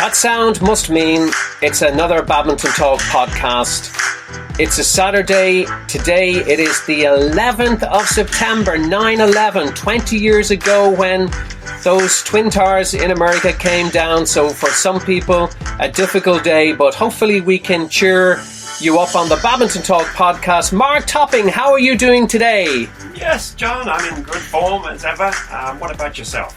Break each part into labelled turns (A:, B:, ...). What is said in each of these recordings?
A: That sound must mean it's another Badminton Talk podcast. It's a Saturday. Today it is the 11th of September, 9/11, 20 years ago when those Twin Towers in America came down. So for some people, a difficult day, but hopefully we can cheer you up on the Badminton Talk podcast. Mark Topping, how are you doing today?
B: Yes, John, I'm in good form as ever. What about yourself?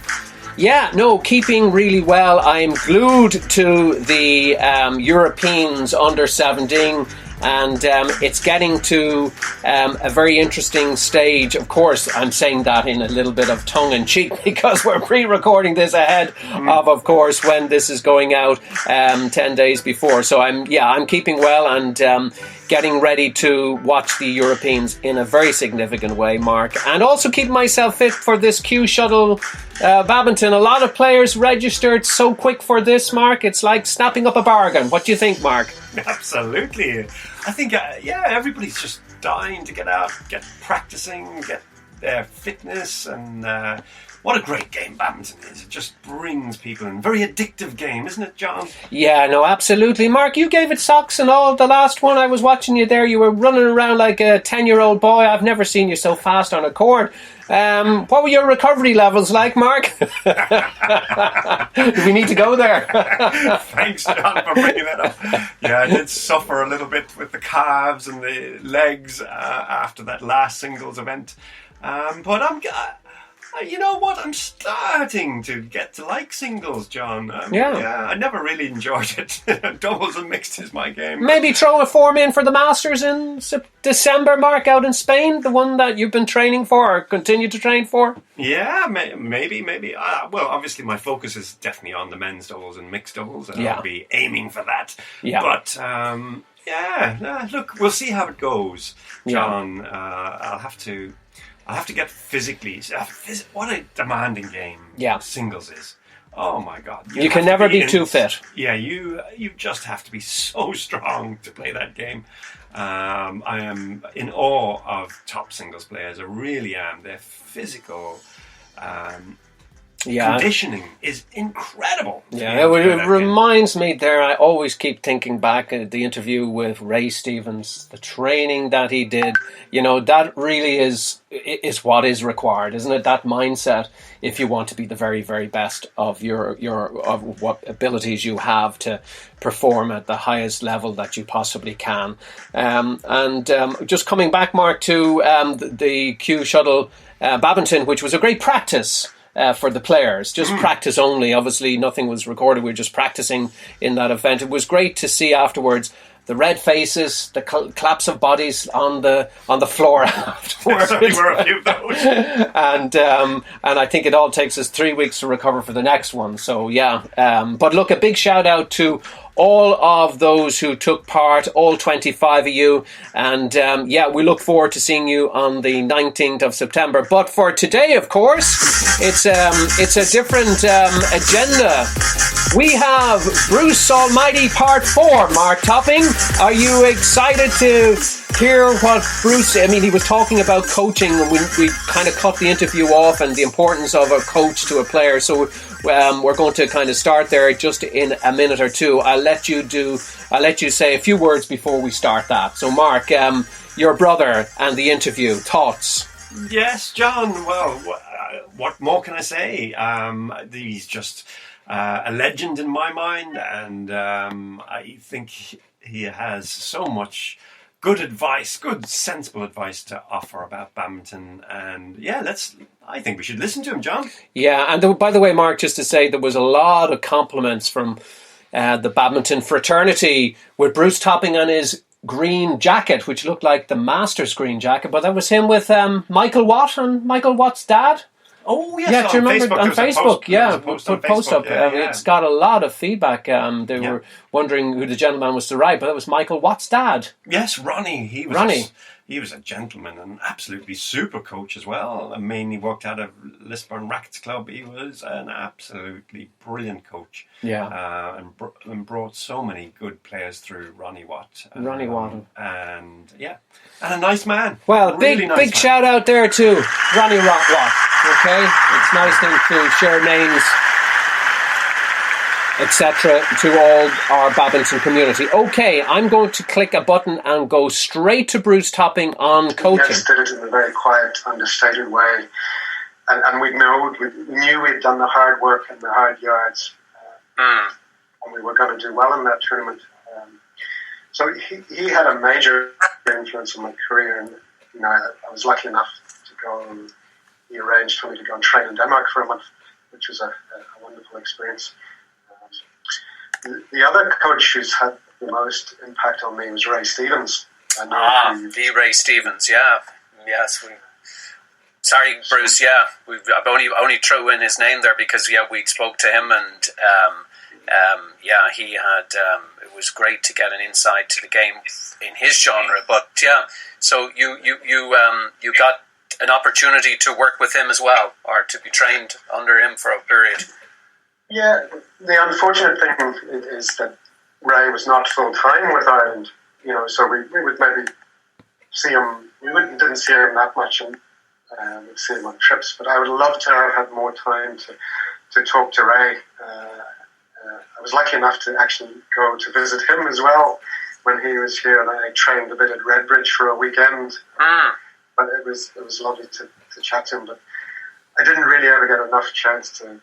A: Yeah, no, keeping really well. I'm glued to the Europeans under 17, and it's getting to a very interesting stage. Of course, I'm saying that in a little bit of tongue-in-cheek because we're pre-recording this ahead of course, when this is going out 10 days before. So I'm keeping well and getting ready to watch the Europeans in a very significant way, Mark. And also keep myself fit for this Q Shuttle badminton. A lot of players registered so quick for this, Mark. It's like snapping up a bargain. What do you think, Mark?
B: Absolutely. I think, everybody's just dying to get out, get practicing, get their fitness, and what a great game badminton is. It just brings people in. Very addictive game, isn't it, John?
A: Yeah, no, absolutely. Mark, you gave it socks and all. The last one, I was watching you there. You were running around like a 10-year-old boy. I've never seen you so fast on a court. What were your recovery levels like, Mark? Do we need to go there?
B: Thanks, John, for bringing that up. Yeah, I did suffer a little bit with the calves and the legs after that last singles event. But you know what? I'm starting to get to like singles, John. I never really enjoyed it. Doubles and mixed is my game.
A: Maybe throw a form in for the Masters in December, Mark, out in Spain, the one that you've been training for or continue to train for.
B: Yeah, maybe. Well, obviously my focus is definitely on the men's doubles and mixed doubles, and I'll be aiming for that. Yeah. But look, we'll see how it goes, John. I'll have to get physically. What a demanding game singles is. Oh my God!
A: You can never be too fit.
B: Yeah, you just have to be so strong to play that game. I am in awe of top singles players. I really am. Their physical conditioning is incredible. Yeah,
A: it reminds me there. I always keep thinking back at the interview with Ray Stevens, the training that he did. You know, that really is what is required, isn't it? That mindset, if you want to be the very, very best of of what abilities you have to perform at the highest level that you possibly can. Just coming back, Mark, to the Q Shuttle badminton, which was a great practice. For the players, just practice only. Obviously, nothing was recorded. We were just practicing in that event. It was great to see afterwards the red faces, the claps of bodies on the floor afterwards.
B: There were a few of those.
A: and I think it all takes us 3 weeks to recover for the next one. So but look, a big shout out to all of those who took part, all 25 of you. And we look forward to seeing you on the 19th of September. But for today, of course, it's a different agenda. We have Bruce Almighty Part 4, Mark Topping. Are you excited to hear what Bruce... I mean, he was talking about coaching, and we kind of cut the interview off and the importance of a coach to a player. So we're going to kind of start there just in a minute or two. I'll let you say a few words before we start that. So, Mark, your brother and the interview, thoughts?
B: Yes, John. Well, what more can I say? He's just a legend in my mind, and I think he has so much good advice, good sensible advice to offer about badminton. And I think we should listen to him, John. Yeah,
A: and by the way, Mark, just to say, there was a lot of compliments from the badminton fraternity with Bruce Topping on his green jacket, which looked like the Masters green jacket, but that was him with Michael Watt and Michael Watt's dad.
B: Oh, yes,
A: yeah, do you remember
B: Facebook,
A: on Facebook? Post up.
B: Yeah.
A: It's got a lot of feedback. They were wondering who the gentleman was to write, but that was Michael Watt's dad.
B: Yes, Ronnie. He was a gentleman and absolutely super coach as well. I mean, he worked out of Lisburn Rackets Club. He was an absolutely brilliant coach. Yeah, and brought so many good players through. Ronnie Watt. And a nice man.
A: Well, big shout out there to Ronnie Watt. Okay, it's nice thing to share names etc. to all our badminton community. Okay, I'm going to click a button and go straight to Bruce Topping on coaching.
C: Yes, did it in a very quiet, understated way. And we knew we'd done the hard work and the hard yards. And we were going to do well in that tournament. So he had a major influence on my career. And, I was lucky enough to go, and he arranged for me to go and train in Denmark for a month, which was a wonderful experience. The other coach who's had the most impact on me was Ray Stevens.
D: The Ray Stevens, yeah. Yes, sorry, Bruce, yeah. I've only threw in his name there because, we spoke to him and, he had, it was great to get an insight to the game in his genre. But, so you got an opportunity to work with him as well, or to be trained under him for a period.
C: Yeah, the unfortunate thing is that Ray was not full-time with Ireland, so we would maybe see him, didn't see him that much, and we'd see him on trips, but I would love to have had more time to talk to Ray. I was lucky enough to actually go to visit him as well when he was here, and I trained a bit at Redbridge for a weekend, but it was lovely to chat to him, but I didn't really ever get enough chance to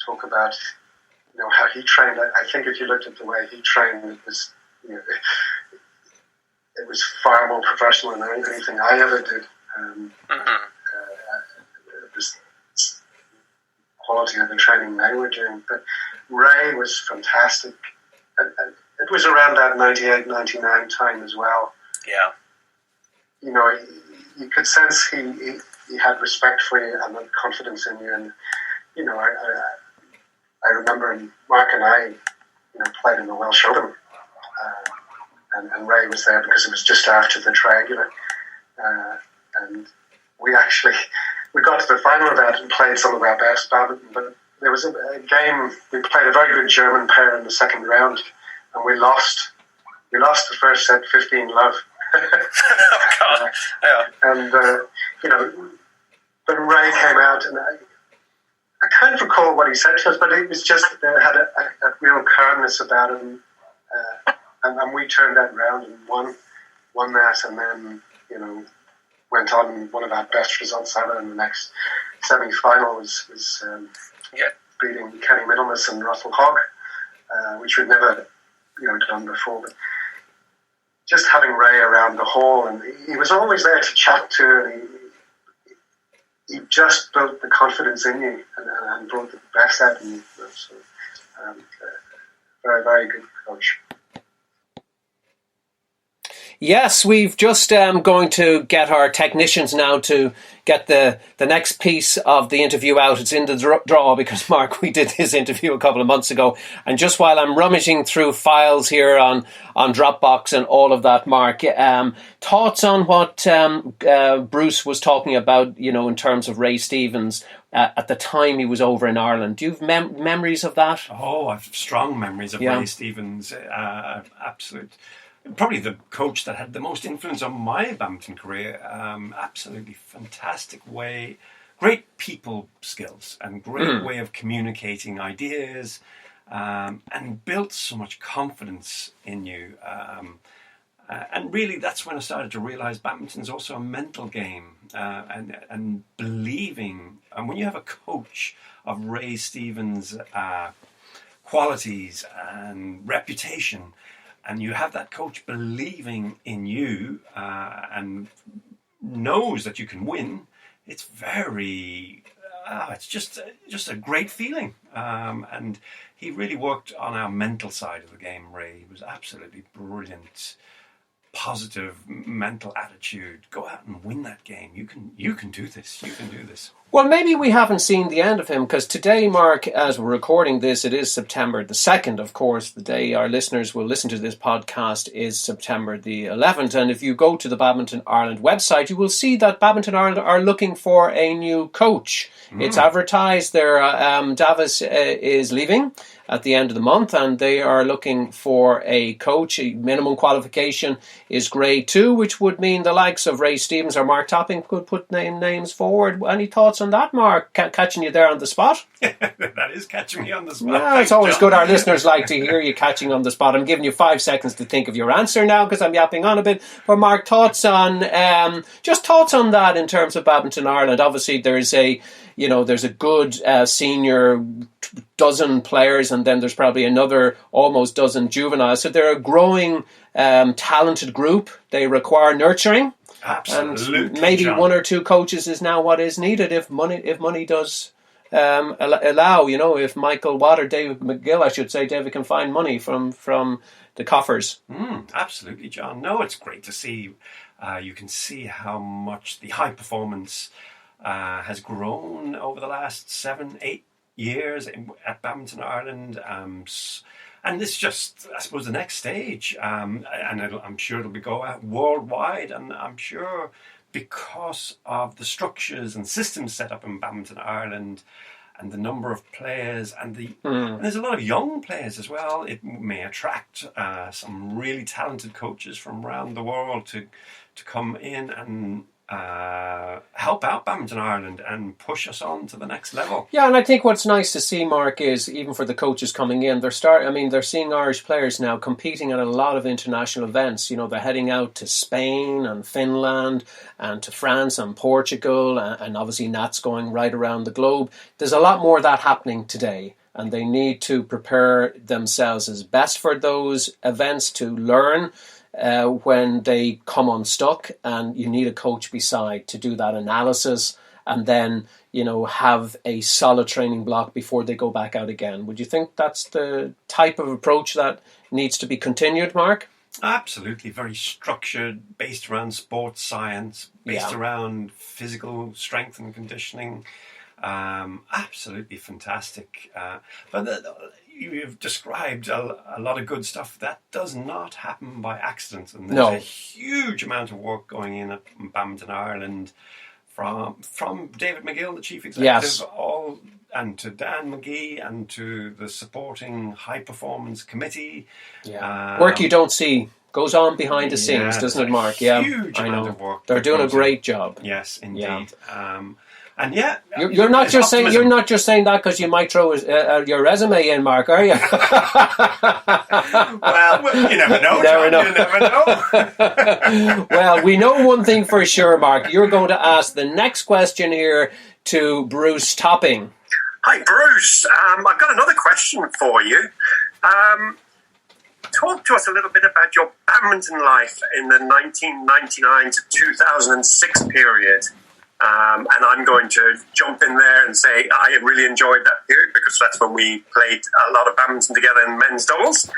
C: talk about how he trained. I think if you looked at the way he trained, it was it was far more professional than anything I ever did. It was quality of the training they were doing, but Ray was fantastic. It was around that 98, 99 time as well.
D: Yeah.
C: You could sense he had respect for you and had confidence in you, and I remember Mark and I, played in the Welsh Open, and Ray was there because it was just after the triangular, and we got to the final of that and played some of our best badminton, but there was a game, we played a very good German pair in the second round, and we lost the first set 15-love.
D: Oh, God. Yeah.
C: And, but Ray came out, and I can't recall what he said to us, but it was just that there had a real calmness about him, and we turned that round and won that, and then, went on one of our best results ever in the next semi-final was beating Kenny Middlemas and Russell Hogg, which we'd never, done before, but just having Ray around the hall, and he was always there to chat to, and he just built the confidence in you and brought the best out of you. So, very, very good coach.
A: Yes, we've just going to get our technicians now to get the next piece of the interview out. It's in the draw because, Mark, we did this interview a couple of months ago. And just while I'm rummaging through files here on Dropbox and all of that, Mark, thoughts on what Bruce was talking about, in terms of Ray Stevens at the time he was over in Ireland. Do you have memories of that?
B: Oh, I have strong memories of Ray Stevens. Absolute. Probably the coach that had the most influence on my badminton career. Absolutely fantastic way, great people skills and great way of communicating ideas, and built so much confidence in you. And really, that's when I started to realise badminton is also a mental game, and believing. And when you have a coach of Ray Stevens' qualities and reputation, and you have that coach believing in you and knows that you can win, it's very, it's just a great feeling. And he really worked on our mental side of the game, Ray. He was absolutely brilliant. Positive mental attitude. Go out and win that game. You can do this. You can do this.
A: Well, maybe we haven't seen the end of him, because today, Mark, as we're recording this, it is September the 2nd, of course. The day our listeners will listen to this podcast is September the 11th. And if you go to the Badminton Ireland website, you will see that Badminton Ireland are looking for a new coach. It's advertised there. Davis is leaving. at the end of the month, and they are looking for a coach. A minimum qualification is grade 2, which would mean the likes of Ray Stevens or Mark Topping could put names forward. Any thoughts on that, Mark? Catching you there on the spot?
B: That is catching me on the spot.
A: Yeah, it's always good. Our listeners like to hear you catching on the spot. I'm giving you 5 seconds to think of your answer now because I'm yapping on a bit. But Mark, thoughts on that in terms of Badminton Ireland? Obviously, there's a good senior dozen players, and then there's probably another almost dozen juveniles. So they're a growing, talented group. They require nurturing.
B: Absolutely,
A: and maybe
B: John.
A: 1 or 2 coaches is now what is needed if money does allow. If Michael Watt or David McGill, I should say, David can find money from the coffers.
B: Absolutely, John. No, it's great to see. You can see how much the high performance has grown over the last 7-8 years at Badminton Ireland. And this just, I suppose, the next stage. And I'm sure it'll go out worldwide. And I'm sure because of the structures and systems set up in Badminton Ireland and the number of players and there's a lot of young players as well, it may attract some really talented coaches from around the world to come in and help out Badminton Ireland and push us on to the next level.
A: Yeah, and I think what's nice to see, Mark, is even for the coaches coming in, they're seeing Irish players now competing at a lot of international events. They're heading out to Spain and Finland and to France and Portugal, and obviously Nat's going right around the globe. There's a lot more of that happening today, and they need to prepare themselves as best for those events to learn when they come unstuck, and you need a coach beside to do that analysis and then have a solid training block before they go back out again. Would you think that's the type of approach that needs to be continued, Mark?
B: Absolutely, very structured, based around sports science, based around physical strength and conditioning. Absolutely fantastic. But you've described a lot of good stuff. That does not happen by accident. And there's a huge amount of work going in at Badminton Ireland from David McGill, the chief executive, and to Dan McGee and to the supporting high performance committee.
A: Yeah. Work you don't see goes on behind the scenes, doesn't it, Mark?
B: Huge amount of work.
A: They're doing a great job.
B: Yes, indeed.
A: Yeah.
B: And
A: you're not just saying that because you might throw your resume in, Mark, are you?
B: well, you never know. You never know.
A: Well, we know one thing for sure, Mark. You're going to ask the next question here to Bruce Topping.
C: Hi, Bruce. I've got another question for you. Talk to us a little bit about your badminton life in the 1999 to 2006 period. And I'm going to jump in there and say I really enjoyed that period because that's when we played a lot of badminton together in men's doubles.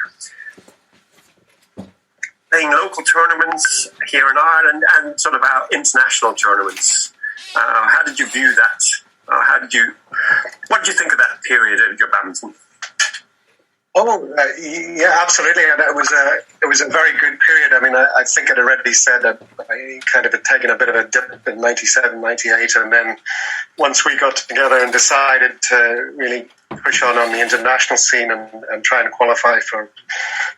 C: Playing local tournaments here in Ireland and sort of our international tournaments. How did you view that? What did you think of that period of your badminton?
E: Yeah, absolutely. And it was a very good period. I mean, I think I'd already said that I kind of had taken a bit of a dip in 97, 98. And then once we got together and decided to really push on the international scene and try and qualify for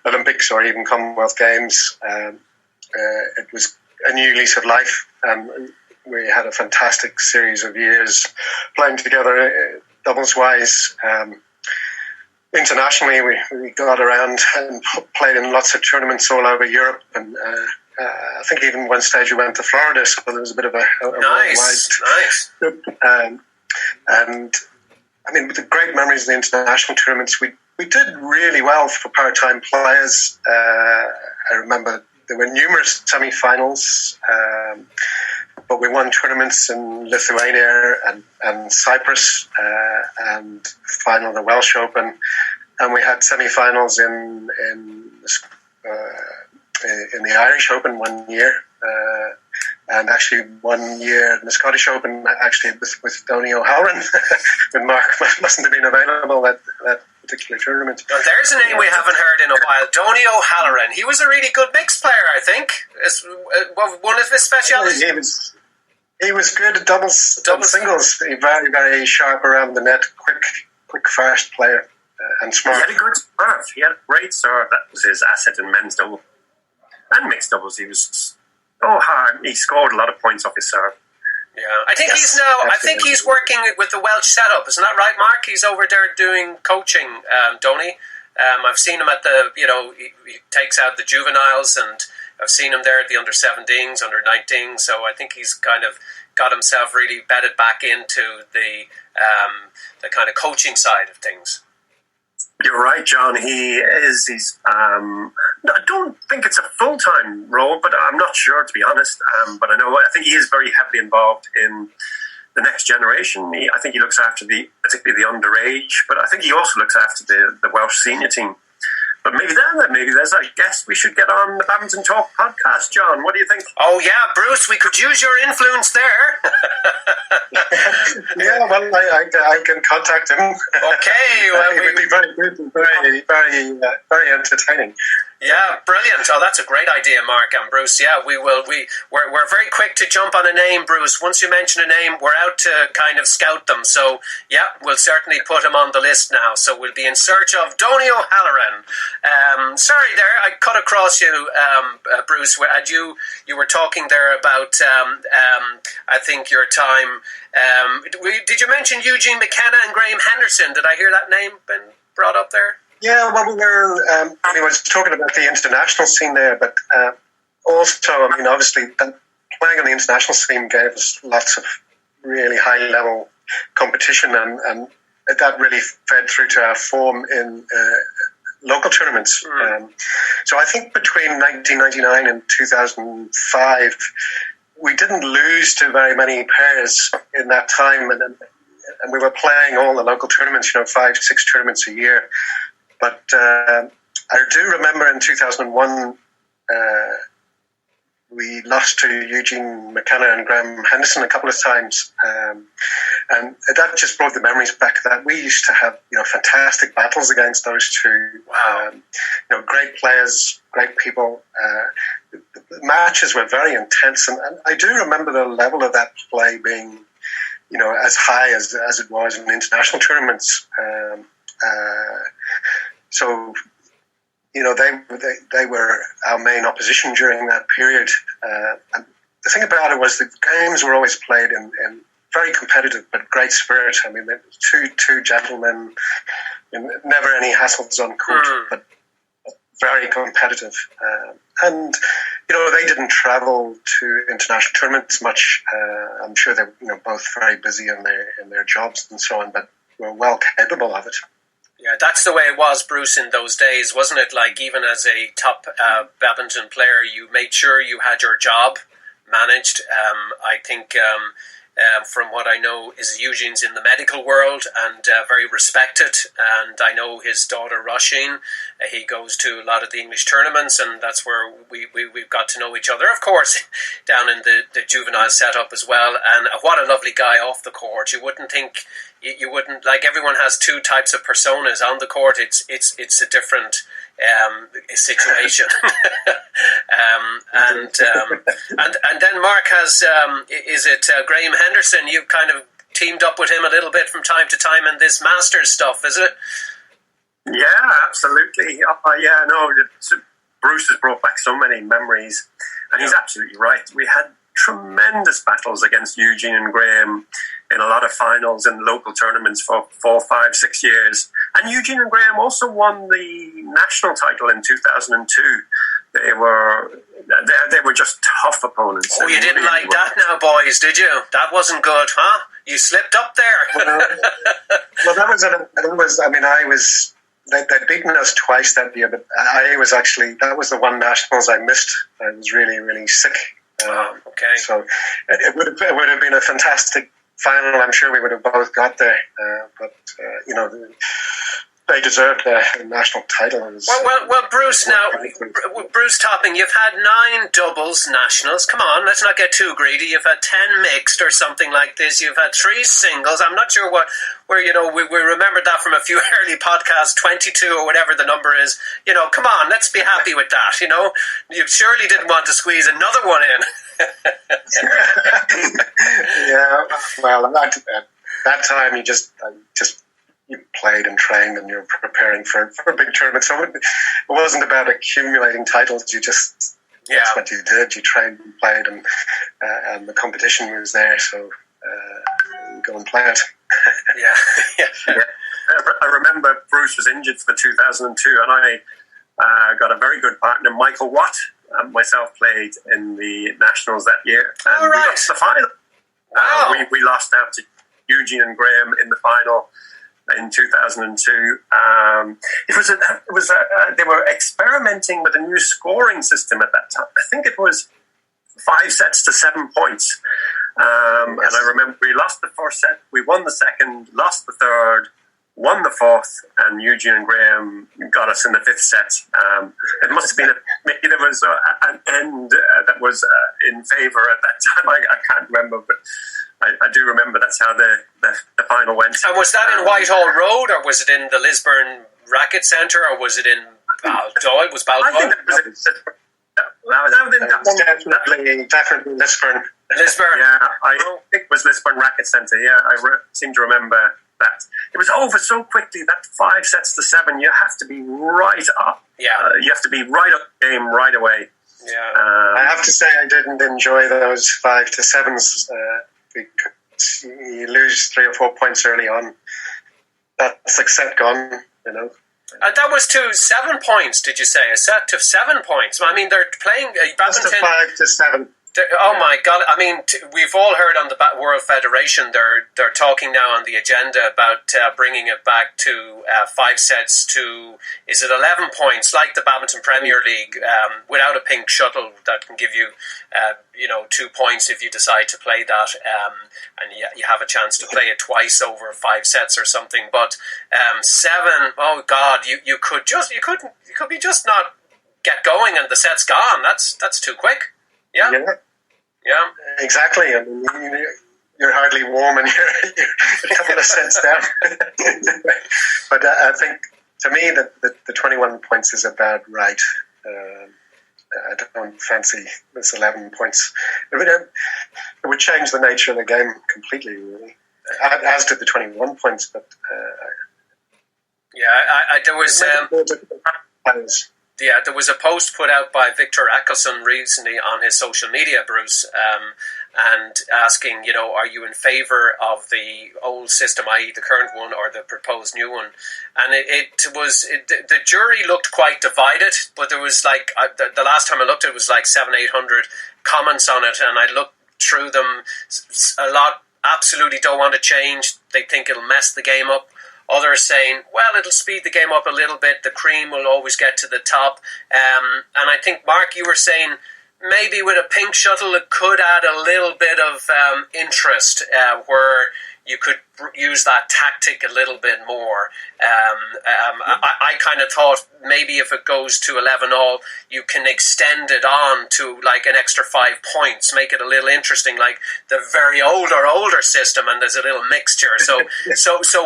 E: Olympics or even Commonwealth Games, it was a new lease of life. We had a fantastic series of years playing together doubles-wise. Internationally, we got around and played in lots of tournaments all over Europe, and I think even one stage we went to Florida, so there was a bit of a
D: nice.
E: And I mean, with the great memories of the international tournaments, we did really well for part-time players. I remember there were numerous semi-finals, but we won tournaments in Lithuania and Cyprus, and final of the Welsh Open, and we had semi-finals in the Irish Open one year, and actually 1 year in the Scottish Open, actually with Donny O'Halloran, when Mark mustn't have been available that particular tournament.
D: Well, there's a name we haven't heard in a while, Donny O'Halloran. He was a really good mixed player, I think. It's one of his specialities.
E: He was good at doubles and singles. He very, very sharp around the net, quick, fast player. and smart.
B: He had a good serve. He had a great serve. That was his asset in men's double and mixed doubles. He was so hard. He scored a lot of points off his serve.
D: Yeah, I think
E: Yes,
D: I think he's working with the Welsh setup. Isn't that right, Mark? He's over there doing coaching, don't he? I've seen him at the, he takes out the juveniles, and I've seen him there at the under-17s, under-19s. So I think he's kind of got himself really bedded back into the kind of coaching side of things.
B: You're right, John. He is. I don't think it's a full-time role, but I'm not sure, to be honest. But I think he is very heavily involved in the next generation. I think he looks after particularly the underage, but I think he also looks after the Welsh senior team. But maybe there's a guest we should get on the Badminton Talk podcast, John. What do you think?
D: Oh, yeah, Bruce, we could use your influence there.
E: Yeah, well, I can contact him.
D: Okay. Well,
E: it would be very good and very entertaining.
D: Yeah, brilliant. Oh, that's a great idea, Mark and Bruce. Yeah, we will. We're very quick to jump on a name, Bruce. Once you mention a name, we're out to kind of scout them. So, yeah, we'll certainly put him on the list now. So we'll be in search of Donny O'Halloran. Sorry there, I cut across you, Bruce. You were talking there about, I think, your time. Did you mention Eugene McKenna and Graham Henderson? Did I hear that name been brought up there?
E: Yeah, well, we were. I was talking about the international scene there, but also, obviously, playing on the international scene gave us lots of really high-level competition, and that really fed through to our form in local tournaments. So I think between 1999 and 2005, we didn't lose to very many pairs in that time, and we were playing all the local tournaments, 5, 6 tournaments a year. But I do remember in 2001, we lost to Eugene McKenna and Graham Henderson a couple of times. And that just brought the memories back that we used to have, fantastic battles against those two.
D: Wow.
E: Great players, great people. The matches were very intense. And I do remember the level of that play being, as high as it was in international tournaments. So, they were our main opposition during that period. And the thing about it was the games were always played in very competitive but great spirit. They were two gentlemen, never any hassles on court, but very competitive. And they didn't travel to international tournaments much. I'm sure they were both very busy in their jobs and so on, but were well capable of it.
D: Yeah, that's the way it was, Bruce, in those days, wasn't it? Like, even as a top badminton player, you made sure you had your job managed. I think, from what I know, is Eugene's in the medical world and very respected. And I know his daughter, Roisin, he goes to a lot of the English tournaments, and that's where we've got to know each other, of course, down in the juvenile setup as well. And what a lovely guy off the court. You wouldn't think... You wouldn't, like, everyone has two types of personas on the court. It's a different situation. And then Mark has is it Graham Henderson? You've kind of teamed up with him a little bit from time to time in this Masters stuff, is it?
B: Yeah, absolutely. Bruce has brought back so many memories, and he's absolutely right. We had tremendous battles against Eugene and Graham in a lot of finals and local tournaments for 4, 5, 6 years. And Eugene and Graham also won the national title in 2002. They were just tough opponents.
D: Oh, you didn't like that now, boys, did you? That wasn't good, huh? You slipped up there.
E: Well, they'd beaten us twice that year, but that was the one nationals I missed. I was really, really sick.
D: Okay.
E: So it would have been a fantastic final. I'm sure we would have both got there, but they deserved a national title.
D: Well, Bruce. Now, Bruce Topping, you've had 9 doubles nationals. Come on, let's not get too greedy. You've had 10 mixed or something like this. You've had 3 singles. I'm not sure where we remembered that from a few early podcasts, 22 or whatever the number is. Come on, let's be happy with that. You surely didn't want to squeeze another one in.
E: Yeah, well, at that time, you just you played and trained and you're preparing for a big tournament. So it wasn't about accumulating titles. You just, that's what you did. You trained and played, and the competition was there. So you go and play it.
D: Yeah.
B: I remember Bruce was injured for 2002, and I got a very good partner, Michael Watt, and myself played in the Nationals that year. And we lost the final.
D: Wow.
B: We lost out to Eugene and Graham in the final in 2002. They were experimenting with a new scoring system at that time. I think it was 5 sets to 7 points. And I remember we lost the first set, we won the second, lost the third, won the fourth, and Eugene and Graham got us in the fifth set. It must have been maybe there was an end that was in favour at that time. I can't remember, but I do remember that's how the final went.
D: And was that in Whitehall Road, or was it in the Lisburn Racket Centre, or was it in Baldoyle? Was Baldoyle?
B: I think that was
E: definitely Lisburn.
D: Lisburn.
B: Yeah, I think it was Lisburn Racket Centre. Yeah, I seem to remember that. It was over so quickly, that 5 sets to 7. You have to be right up.
D: Yeah.
B: You have to be right up the game right away.
D: Yeah.
E: I have to say I didn't enjoy those 5 to 7s because you lose 3 or 4 points early on. That's like set gone, you know.
D: That was to 7 points, did you say? A set to 7 points. I mean, they're playing badminton.
E: Just a 5 to 7.
D: Oh my God! I mean, we've all heard on the World Federation they're talking now on the agenda about bringing it back to 5 sets to, is it 11 points, like the Badminton Premier League, without a pink shuttle that can give you 2 points if you decide to play that, and you have a chance to play it twice over 5 sets or something. But 7, oh God, you could be just not get going and the set's gone. That's too quick. Yeah.
E: Exactly. I mean, you're hardly warm and you're a couple of sets down. But I think, to me, the 21 points is about right. I don't fancy this 11 points. It would change the nature of the game completely, really. As did the 21 points, but...
D: there was... Yeah, there was a post put out by Victor Ackelson recently on his social media, Bruce, and asking, are you in favour of the old system, i.e. the current one, or the proposed new one? And the jury looked quite divided, but there was the last time I looked, it was like 700-800 comments on it, and I looked through them. A lot absolutely don't want to change. They think it'll mess the game up. Others saying, well, it'll speed the game up a little bit. The cream will always get to the top. And I think, Mark, you were saying maybe with a pink shuttle it could add a little bit of interest where you could use that tactic a little bit more. I kind of thought maybe if it goes to 11-all, you can extend it on to like an extra 5 points, make it a little interesting, like the very older system, and there's a little mixture. So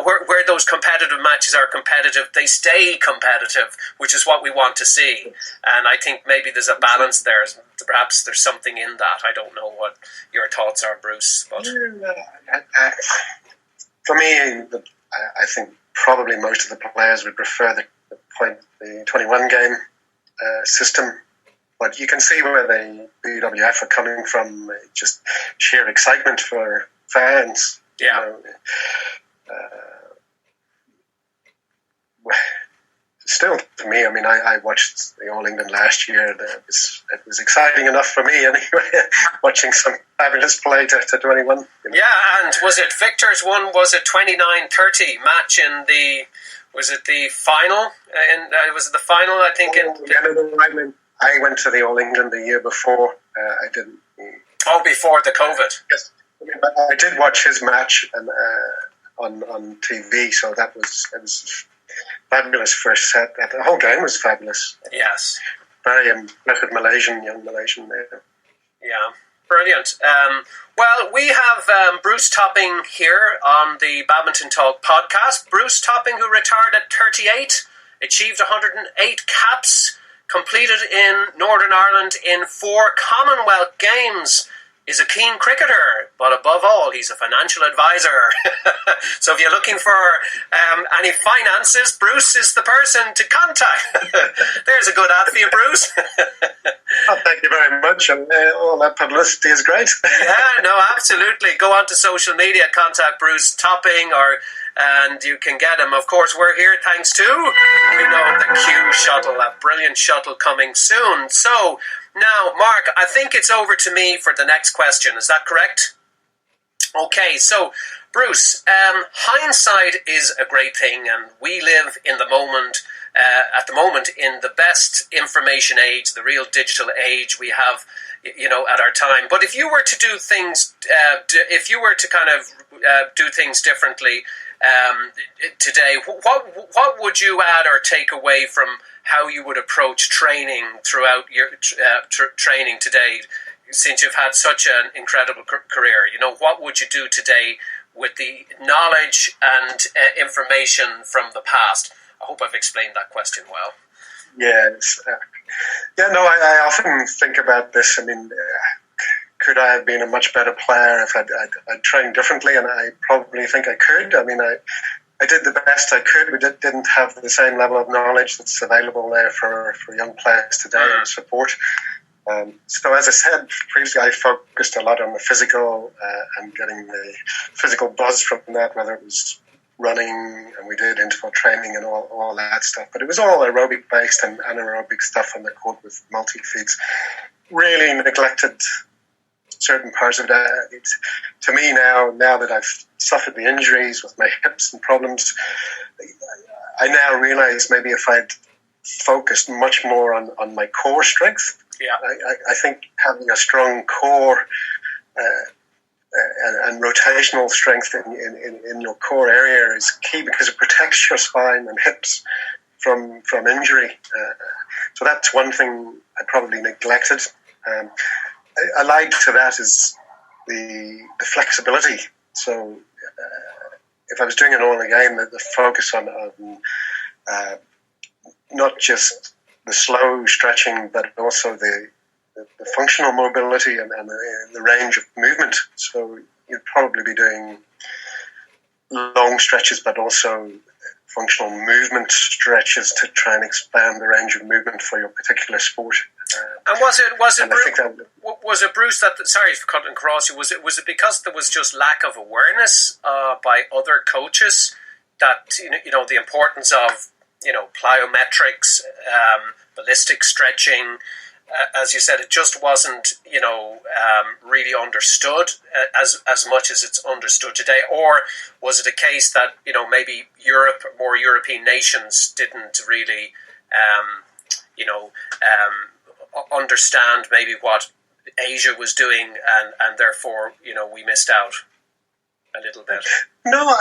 D: where those competitive matches are competitive, they stay competitive, which is what we want to see. And I think maybe there's a balance there. Perhaps there's something in that. I don't know what your thoughts are, Bruce. But
E: for me, I think probably most of the players would prefer the 21 game system. But you can see where the BWF are coming from, just sheer excitement for fans.
D: Yeah.
E: Still, to me, I mean, I watched the All England last year. It was exciting enough for me anyway, watching some fabulous play to 21.
D: Yeah, and was it Victor's one? Was it 29-30 match in the? Was it the final? Was it the final? I think.
E: I went to the All England the year before. I didn't.
D: Before the COVID.
E: Yes, I did watch his match on TV, so it was fabulous first set. The whole game was fabulous.
D: Yes.
E: Very impressive young Malaysian there.
D: Yeah, brilliant. Well, we have Bruce Topping here on the Badminton Talk podcast. Bruce Topping, who retired at 38, achieved 108 caps, completed in Northern Ireland in 4 Commonwealth Games, is a keen cricketer. but above all, he's a financial advisor. So if you're looking for any finances, Bruce is the person to contact. There's a good ad for you, Bruce.
E: Oh, thank you very much. And all that publicity is great.
D: Yeah, no, absolutely. Go on to social media, contact Bruce Topping, and you can get him. Of course, we're here thanks to, the Q shuttle, that brilliant shuttle coming soon. So now, Mark, I think it's over to me for the next question. Is that correct? Okay, so Bruce, hindsight is a great thing, and we live in the moment. At the moment, in the best information age, the real digital age we have, at our time. But if you were to do things, do things differently today, what would you add or take away from how you would approach training throughout your training today? Since you've had such an incredible career, what would you do today with the knowledge and information from the past? I hope I've explained that question well.
E: Yes. I often think about this. I mean, could I have been a much better player if I'd trained differently? And I probably think I could. I mean, I did the best I could. We didn't have the same level of knowledge that's available there for young players today and support. So as I said previously, I focused a lot on the physical and getting the physical buzz from that, whether it was running, and we did interval training and all that stuff. But it was all aerobic based and anaerobic stuff on the court with multi-feeds. Really neglected certain parts of that. To me now that I've suffered the injuries with my hips and problems, I now realise maybe if I'd focused much more on my core strength, I think having a strong core and rotational strength in your core area is key, because it protects your spine and hips from injury. So that's one thing I probably neglected. Allied to that is the flexibility. So if I was doing an all-in game, the focus on not just the slow stretching, but also the functional mobility and the range of movement. So you'd probably be doing long stretches, but also functional movement stretches to try and expand the range of movement for your particular sport.
D: And was it Bruce that? Sorry for cutting across you. Was it because there was just lack of awareness by other coaches that the importance of plyometrics, ballistic stretching? As you said, it just wasn't, really understood as much as it's understood today. Or was it a case that, maybe more European nations didn't really, understand maybe what Asia was doing, and therefore, we missed out a little bit?
E: No,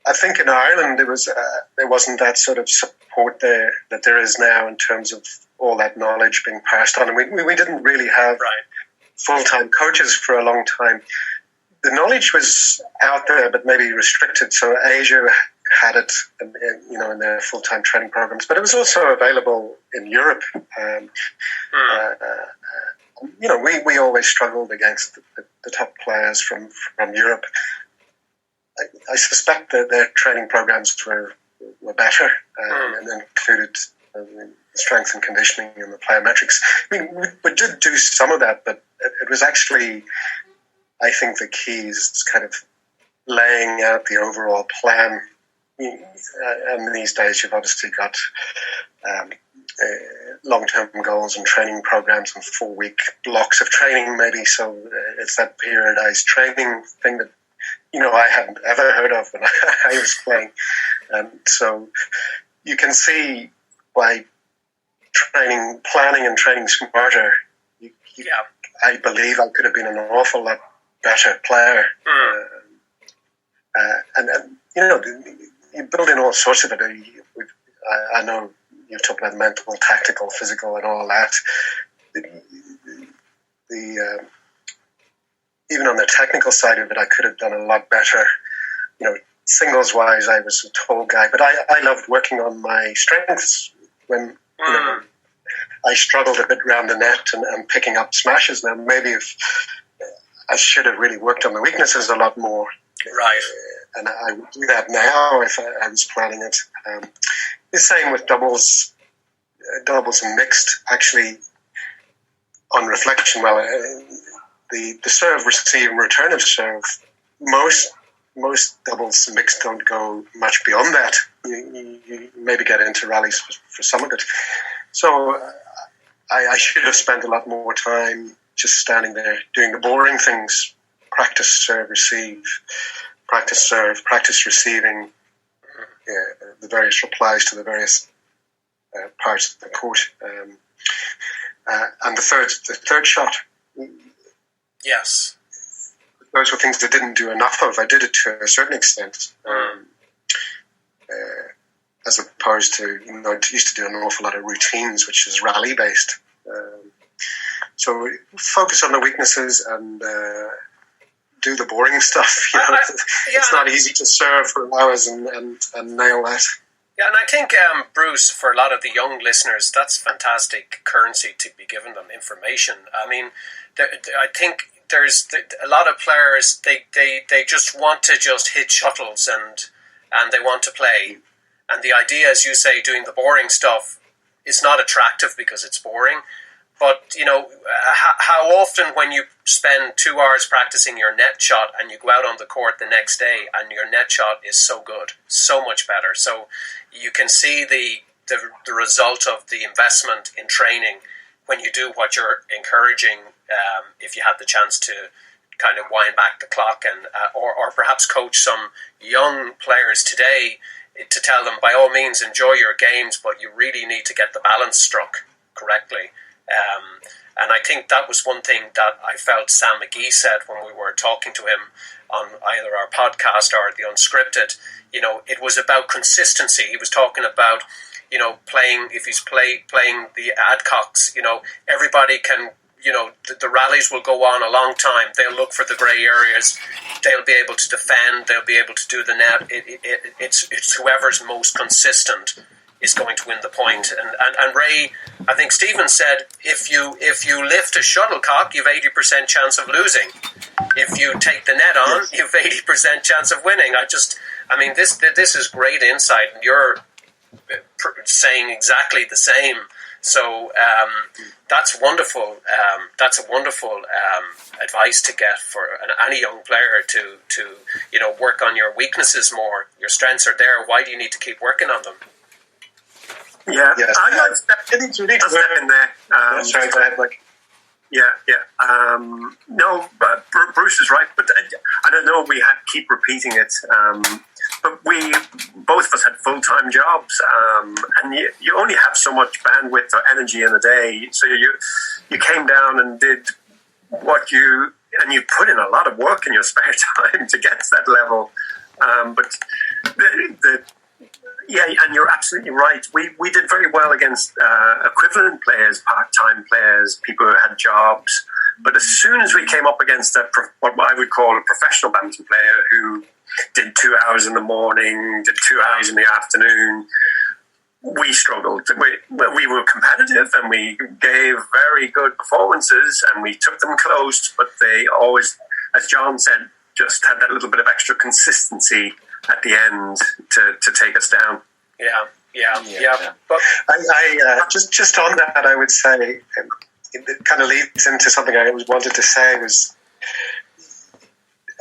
E: I think in Ireland there wasn't that sort of support there that there is now in terms of all that knowledge being passed on. And we didn't really have full-time coaches for a long time. The knowledge was out there, but maybe restricted. So Asia had it, in their full-time training programs, but it was also available in Europe. We always struggled against the top players from Europe. I suspect that their training programs were better and included strength and conditioning and the plyometrics. I mean, we did do some of that, but it was actually, I think, the key is kind of laying out the overall plan. And these days, you've obviously got long-term goals and training programs and 4-week blocks of training, maybe. So it's that periodized training thing that I hadn't ever heard of when I was playing. So you can see by planning and training smarter, I believe I could have been an awful lot better player. You build in all sorts of it. I know you've talked about mental, tactical, physical, and all that. Even on the technical side of it, I could have done a lot better. Singles wise, I was a tall guy, but I loved working on my strengths when I struggled a bit around the net and picking up smashes. Now, maybe if I should have really worked on the weaknesses a lot more.
D: Right.
E: And I would do that now if I was planning it. The same with doubles and mixed. Actually, on reflection, the serve, receive, and return of serve, most doubles and mixed don't go much beyond that. You maybe get into rallies for some of it. So I should have spent a lot more time just standing there doing the boring things: practice serve, receive, practice serve, practice receiving, the various replies to the various parts of the court, and the third shot.
D: Yes.
E: Those were things I didn't do enough of. I did it to a certain extent, as opposed to, I used to do an awful lot of routines, which is rally based. So focus on the weaknesses and do the boring stuff. It's not easy to serve for hours and nail that.
D: Yeah, and I think, Bruce, for a lot of the young listeners, that's fantastic currency to be giving them information. I mean, I think there's a lot of players, they just want to just hit shuttles and they want to play. And the idea, as you say, doing the boring stuff is not attractive because it's boring. But, how often when you spend 2 hours practicing your net shot and you go out on the court the next day and your net shot is so good, so much better. So you can see the result of the investment in training when you do what you're encouraging, if you had the chance to kind of wind back the clock and or perhaps coach some young players today to tell them, by all means, enjoy your games, but you really need to get the balance struck correctly. And I think that was one thing that I felt Sam McGee said when we were talking to him on either our podcast or the Unscripted. It was about consistency. He was talking about, playing, if he's playing the Adcocks, everybody can, the rallies will go on a long time. They'll look for the grey areas. They'll be able to defend. They'll be able to do the net. It's whoever's most consistent is going to win the point. And Ray, I think Stephen said, if you lift a shuttlecock, you've 80% chance of losing. If you take the net on, you've 80% chance of winning. This is great insight, and you're saying exactly the same. So that's wonderful. That's a wonderful advice to get for any young player to work on your weaknesses more. Your strengths are there. Why do you need to keep working on them?
B: Yeah,
E: Yes.
B: I'd like to step in there.
E: Sorry, go ahead, Mike.
B: Yeah. No, but Bruce is right. But I don't know. We keep repeating it. But both of us had full-time jobs, and you only have so much bandwidth or energy in a day. So you came down and did and you put in a lot of work in your spare time to get to that level. But and you're absolutely right. We did very well against equivalent players, part-time players, people who had jobs. But as soon as we came up against what I would call a professional badminton player who did 2 hours in the morning, did 2 hours in the afternoon, we struggled. We were competitive and we gave very good performances and we took them close, but they always, as John said, just had that little bit of extra consistency at the end to take us down. Yeah.
E: But I just on that, I would say, it kind of leads into something I always wanted to say was,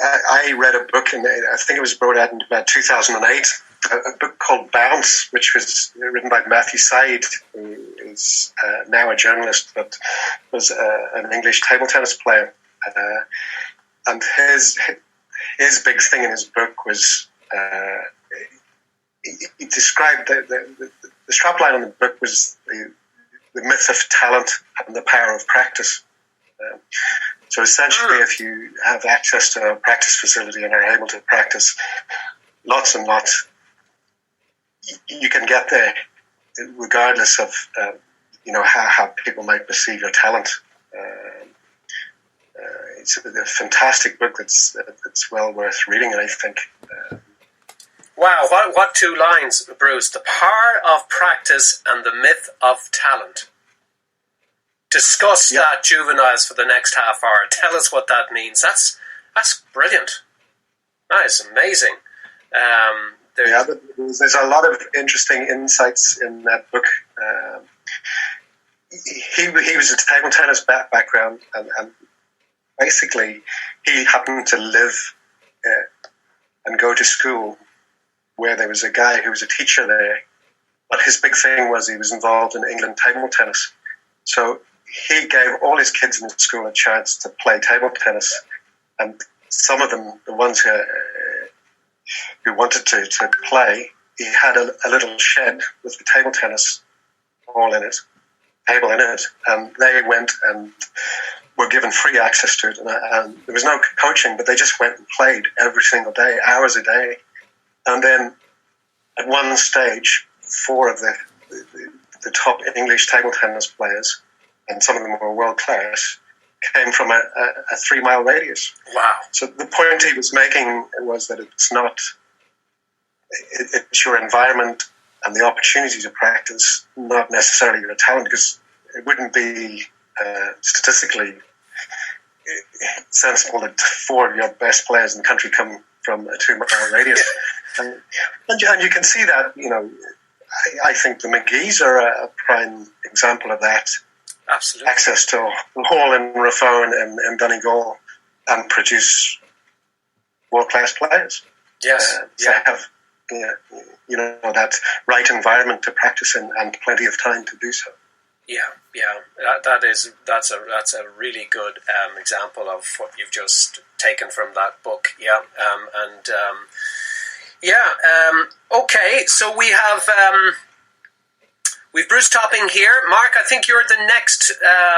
E: I read a book, and I think it was brought out in about 2008, a book called Bounce, which was written by Matthew Said, who is now a journalist, but was an English table tennis player. And his big thing in his book was, he described the strapline on the book was the myth of talent and the power of practice. So essentially, if you have access to a practice facility and are able to practice lots and lots, you can get there regardless of how people might perceive your talent. It's a fantastic book that's well worth reading, I think.
D: Wow, what 2 lines, Bruce? The power of practice and the myth of talent. discuss that juveniles for the next half hour. Tell us what that means. That's brilliant. That is amazing.
E: There's a lot of interesting insights in that book. He was a table tennis background, and basically he happened to live and go to school where there was a guy who was a teacher there. But his big thing was he was involved in England table tennis. So he gave all his kids in his school a chance to play table tennis. And some of them, the ones who wanted to play, he had a little shed with the table tennis table in it. And they went and were given free access to it. And there was no coaching, but they just went and played every single day, hours a day. And then at one stage, 4 of the top English table tennis players, and some of them were world class, came from a 3-mile radius.
D: Wow.
E: So the point he was making was that it's your environment and the opportunity to practice, not necessarily your talent, because it wouldn't be statistically sensible that 4 of your best players in the country come from a 2-mile radius. And you can see that, I think the McGees are a prime example of that.
D: Absolutely.
E: Access to Hall and Raffone and Donegal, and produce world-class players.
D: Yes.
E: Have that right environment to practice in and plenty of time to do so.
D: Yeah. That's a really good example of what you've just taken from that book. Yeah. Okay, so we have we've Bruce Topping here. Mark, I think you're the next.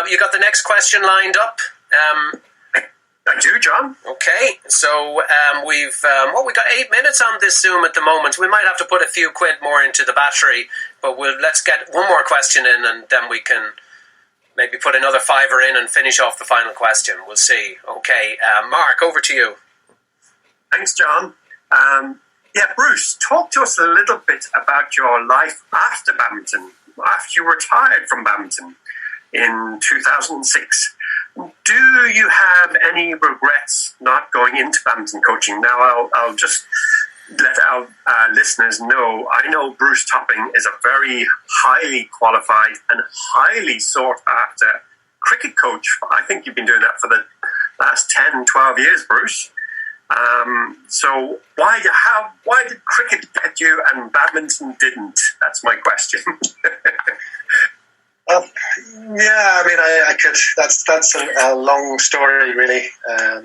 D: You got the next question lined up.
B: I do, John.
D: Okay, so we got 8 minutes on this Zoom at the moment. We might have to put a few quid more into the battery, but let's get one more question in, and then we can maybe put another $5 in and finish off the final question. We'll see. Okay, Mark, over to you.
B: Thanks, John. Bruce, talk to us a little bit about your life after badminton, after you retired from badminton in 2006. Do you have any regrets not going into badminton coaching? Now, I'll just let our listeners know, I know Bruce Topping is a very highly qualified and highly sought after cricket coach. I think you've been doing that for the last 10, 12 years, Bruce. So why did cricket get you and badminton didn't? That's my question.
E: I could. That's a long story, really. I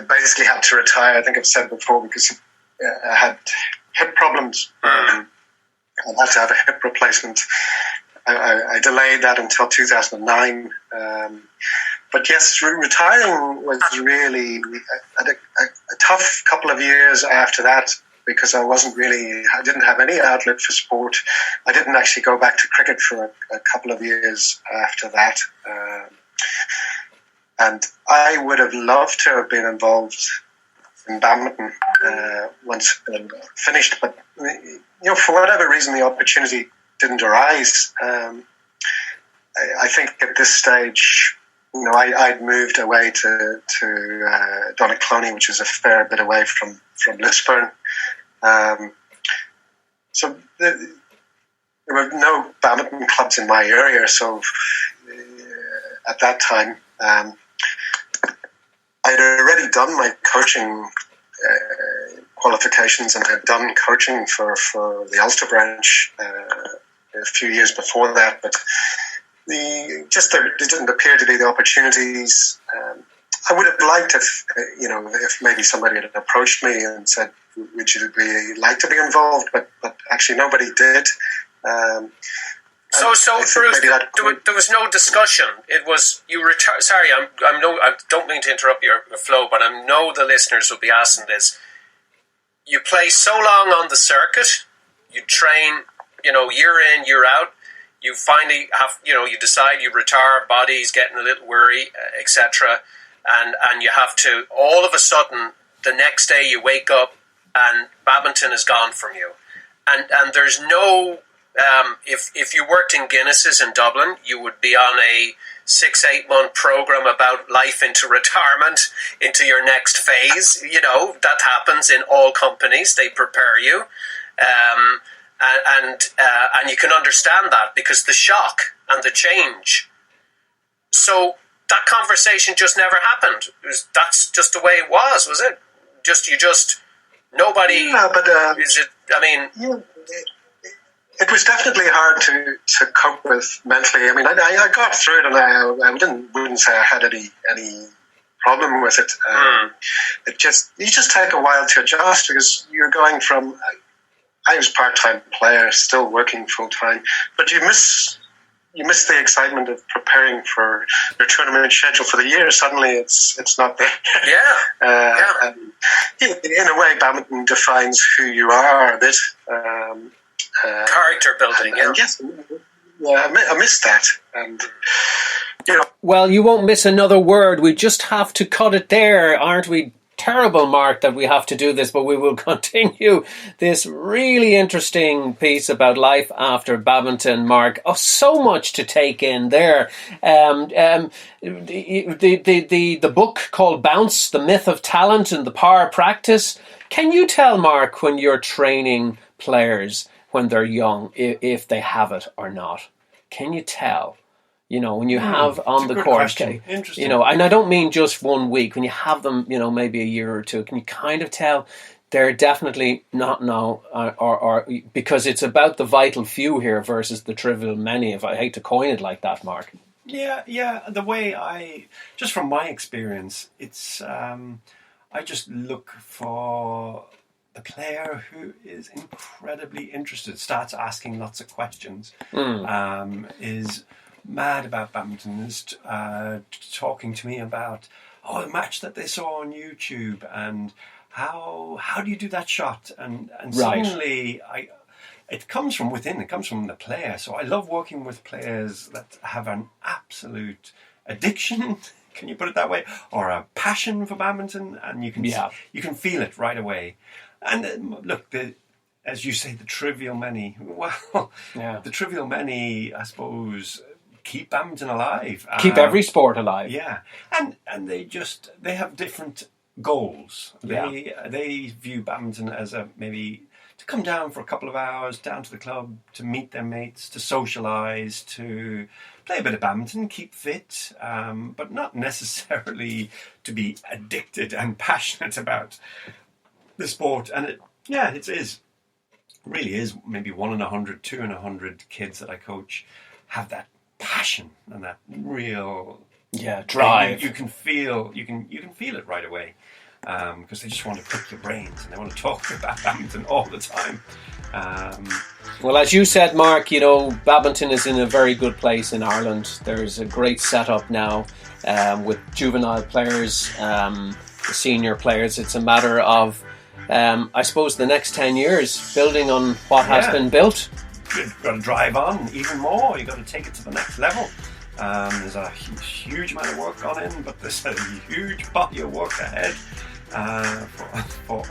E: basically had to retire. I think I've said before, because I had hip problems. I had to have a hip replacement. I delayed that until 2009. But yes, retiring was really a tough couple of years after that, because I didn't have any outlet for sport. I didn't actually go back to cricket for a couple of years after that. And I would have loved to have been involved in badminton once finished, but for whatever reason, the opportunity didn't arise. I think at this stage, I'd moved away to Donegal, which is a fair bit away from Lisburn. So there were no badminton clubs in my area. So at that time, I'd already done my coaching qualifications, and had done coaching for the Ulster branch a few years before that, but there didn't appear to be the opportunities. I would have liked if maybe somebody had approached me and said, "Would you like to be involved?" But actually nobody did.
D: So Bruce, there was no discussion. It was you retire. Sorry, I don't mean to interrupt your flow, but I know the listeners will be asking this. You play so long on the circuit, you train, year in, year out. You finally have, you decide you retire, body's getting a little weary, etc. And you have to, all of a sudden, the next day you wake up and badminton is gone from you. And there's no if you worked in Guinness's in Dublin, you would be on a 6-8 month program about life into retirement, into your next phase. You know, that happens in all companies. They prepare you, and you can understand that because the shock and the change. So that conversation just never happened. That's just the way it was it? Nobody.
E: Yeah, but
D: is it? I mean,
E: yeah, it was definitely hard to cope with mentally. I mean, I got through it, and I wouldn't say I had any problem with it. You just take a while to adjust because you're going from. I was part-time player, still working full-time, but you miss the excitement of preparing for your tournament schedule for the year. Suddenly, it's not there.
D: Yeah.
E: And in a way, badminton defines who you are a bit.
D: Character building.
E: And yes, I miss that. And
A: Well, you won't miss another word. We just have to cut it there, aren't we? Terrible, Mark, that we have to do this, but we will continue this really interesting piece about life after badminton, Mark. Oh, so much to take in there. The book called Bounce, The Myth of Talent and the Power of Practice. Can you tell, Mark, when you're training players when they're young, if they have it or not? Can you tell? You know, when you have on the court,
B: Interesting.
A: you know, and I don't mean just 1 week, when you have them, you know, maybe a year or two, can you kind of tell they're definitely not now, or because it's about the vital few here versus the trivial many, if I hate to coin it like that, Mark.
B: Yeah. The way just from my experience, it's, I just look for the player who is incredibly interested, starts asking lots of questions, is mad about badminton, is talking to me about a match that they saw on YouTube and how do you do that shot, and
A: Right.
B: suddenly it comes from within, it comes from the player. So I love working with players that have an absolute addiction, can you put it that way, or a passion for badminton, and you can feel it right away. And look, as you say, the trivial many. Well, the trivial many, I suppose, keep badminton alive.
A: Keep every sport alive.
B: Yeah, and they have different goals. They view badminton as maybe to come down for a couple of hours down to the club to meet their mates, to socialise, to play a bit of badminton, keep fit, but not necessarily to be addicted and passionate about the sport. And it really is maybe 1 in 100, 2 in 100 kids that I coach have that passion and that real
A: drive.
B: You can feel it right away, because they just want to pick your brains and they want to talk about badminton all the time.
A: Well, as you said, Mark, you know, badminton is in a very good place in Ireland. There's a great setup now with juvenile players, the senior players. It's a matter of, I suppose, the next 10 years building on what has been built.
B: You've got to drive on even more. You've got to take it to the next level. There's a huge amount of work gone in, but there's a huge body of work ahead for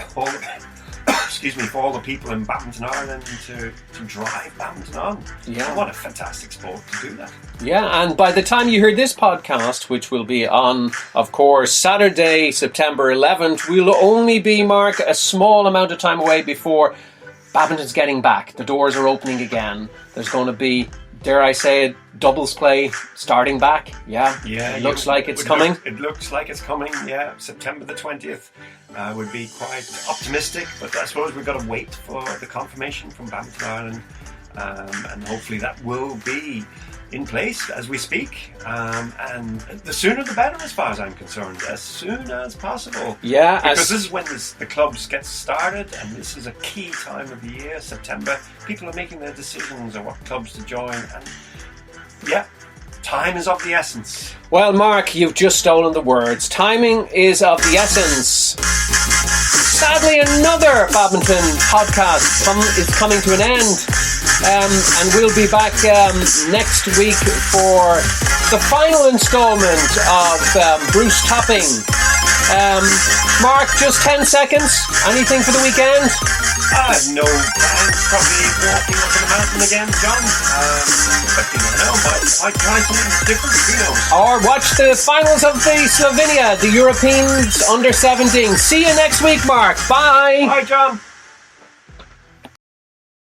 B: all the people in Badminton Ireland to drive badminton on.
A: Yeah.
B: What a fantastic sport to do that.
A: Yeah, and by the time you hear this podcast, which will be on, of course, Saturday, September 11th, we'll only be, Mark, a small amount of time away before badminton's getting back. The doors are opening again. There's going to be, dare I say it, doubles play starting back. Yeah. It looks like it's coming.
B: It looks like it's coming, yeah. September the 20th would be quite optimistic, but I suppose we've got to wait for the confirmation from Badminton Ireland, and hopefully that will be in place as we speak, and the sooner the better as far as I'm concerned, as soon as possible.
A: Yeah,
B: because this is when the clubs get started, and this is a key time of the year, September. People are making their decisions on what clubs to join, and time is of the essence.
A: Well, Mark, you've just stolen the words. Timing is of the essence. Sadly, another badminton podcast is coming to an end. And we'll be back next week for the final installment of Bruce Topping. Mark, just 10 seconds. Anything for the weekend?
B: I have no plans. Probably walking up the mountain again, John. But you never know. Might try something different. Who knows?
A: Or watch the finals of the Slovenia, the Europeans under 17. See you next week, Mark. Bye.
B: Bye, John.